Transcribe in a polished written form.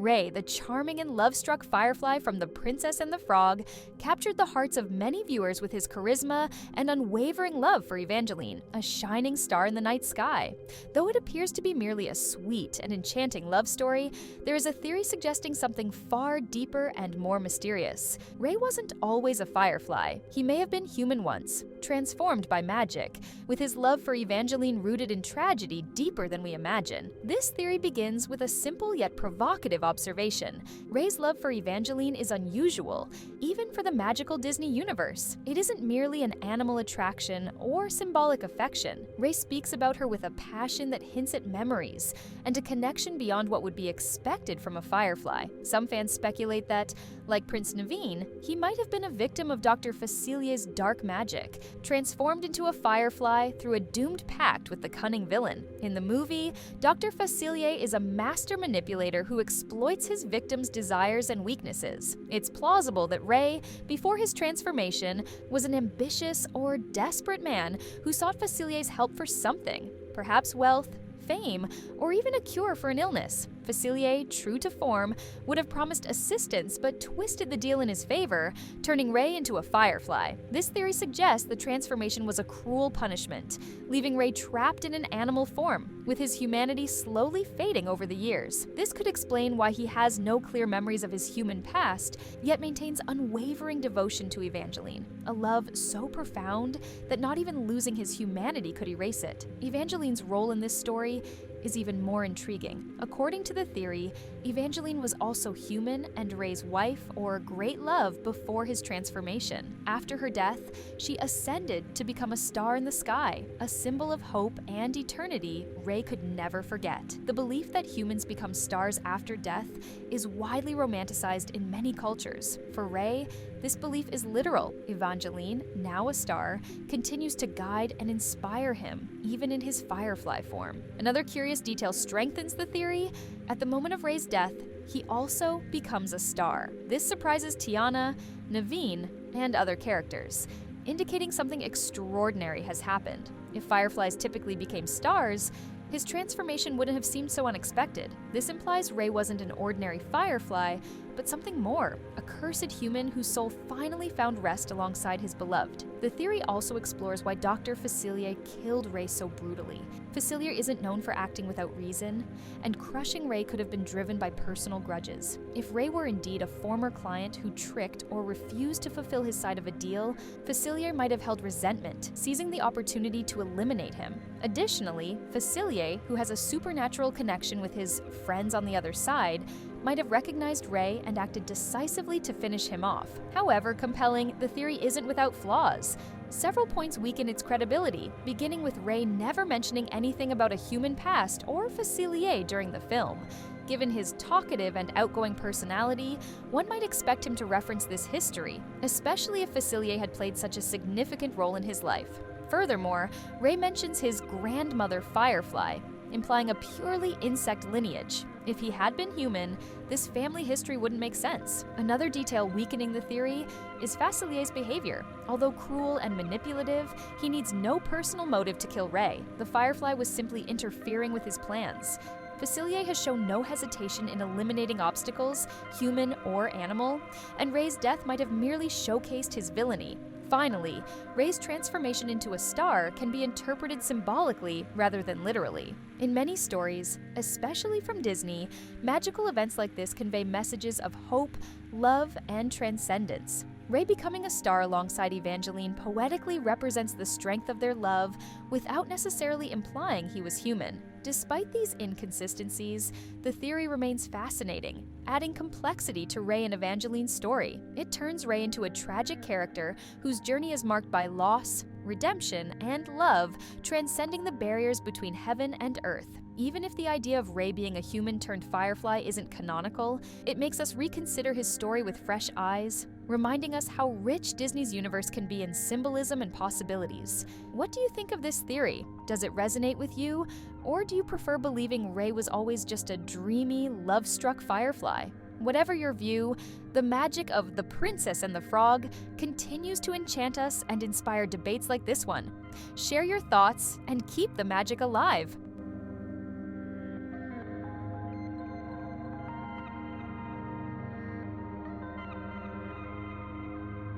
Ray, the charming and love-struck firefly from The Princess and the Frog, captured the hearts of many viewers with his charisma and unwavering love for Evangeline, a shining star in the night sky. Though it appears to be merely a sweet and enchanting love story, there is a theory suggesting something far deeper and more mysterious. Ray wasn't always a firefly. He may have been human once, transformed by magic, with his love for Evangeline rooted in tragedy deeper than we imagine. This theory begins with a simple yet provocative observation. Ray's love for Evangeline is unusual, even for the magical Disney universe. It isn't merely an animal attraction or symbolic affection. Ray speaks about her with a passion that hints at memories and a connection beyond what would be expected from a firefly. Some fans speculate that, like Prince Naveen, he might have been a victim of Dr. Facilier's dark magic, transformed into a firefly through a doomed pact with the cunning villain. In the movie, Dr. Facilier is a master manipulator who exploits his victims' desires and weaknesses. It's plausible that Ray, before his transformation, was an ambitious or desperate man who sought Facilier's help for something, perhaps wealth, fame, or even a cure for an illness. Facilier, true to form, would have promised assistance but twisted the deal in his favor, turning Ray into a firefly. This theory suggests the transformation was a cruel punishment, leaving Ray trapped in an animal form, with his humanity slowly fading over the years. This could explain why he has no clear memories of his human past, yet maintains unwavering devotion to Evangeline, a love so profound that not even losing his humanity could erase it. Evangeline's role in this story is even more intriguing. According to the theory, Evangeline was also human and Ray's wife or great love before his transformation. After her death, she ascended to become a star in the sky, a symbol of hope and eternity Ray could never forget. The belief that humans become stars after death is widely romanticized in many cultures. For Ray, this belief is literal. Evangeline, now a star, continues to guide and inspire him, even in his firefly form. Another curious detail strengthens the theory. At the moment of Ray's death, he also becomes a star. This surprises Tiana, Naveen, and other characters, indicating something extraordinary has happened. If fireflies typically became stars, his transformation wouldn't have seemed so unexpected. This implies Ray wasn't an ordinary firefly, but something more, a cursed human whose soul finally found rest alongside his beloved. The theory also explores why Dr. Facilier killed Ray so brutally. Facilier isn't known for acting without reason, and crushing Ray could have been driven by personal grudges. If Ray were indeed a former client who tricked or refused to fulfill his side of a deal, Facilier might have held resentment, seizing the opportunity to eliminate him. Additionally, Facilier, who has a supernatural connection with his friends on the other side, might have recognized Ray and acted decisively to finish him off. However compelling, the theory isn't without flaws. Several points weaken its credibility, beginning with Ray never mentioning anything about a human past or Facilier during the film. Given his talkative and outgoing personality, one might expect him to reference this history, especially if Facilier had played such a significant role in his life. Furthermore, Ray mentions his grandmother Firefly, implying a purely insect lineage. If he had been human, this family history wouldn't make sense. Another detail weakening the theory is Facilier's behavior. Although cruel and manipulative, he needs no personal motive to kill Ray. The Firefly was simply interfering with his plans. Facilier has shown no hesitation in eliminating obstacles, human or animal, and Ray's death might have merely showcased his villainy. Finally, Ray's transformation into a star can be interpreted symbolically rather than literally. In many stories, especially from Disney, magical events like this convey messages of hope, love, and transcendence. Ray becoming a star alongside Evangeline poetically represents the strength of their love without necessarily implying he was human. Despite these inconsistencies, the theory remains fascinating, adding complexity to Ray and Evangeline's story. It turns Ray into a tragic character whose journey is marked by loss, redemption, and love, transcending the barriers between heaven and earth. Even if the idea of Ray being a human turned firefly isn't canonical, it makes us reconsider his story with fresh eyes, reminding us how rich Disney's universe can be in symbolism and possibilities. What do you think of this theory? Does it resonate with you? Or do you prefer believing Ray was always just a dreamy, love-struck firefly? Whatever your view, the magic of The Princess and the Frog continues to enchant us and inspire debates like this one. Share your thoughts and keep the magic alive.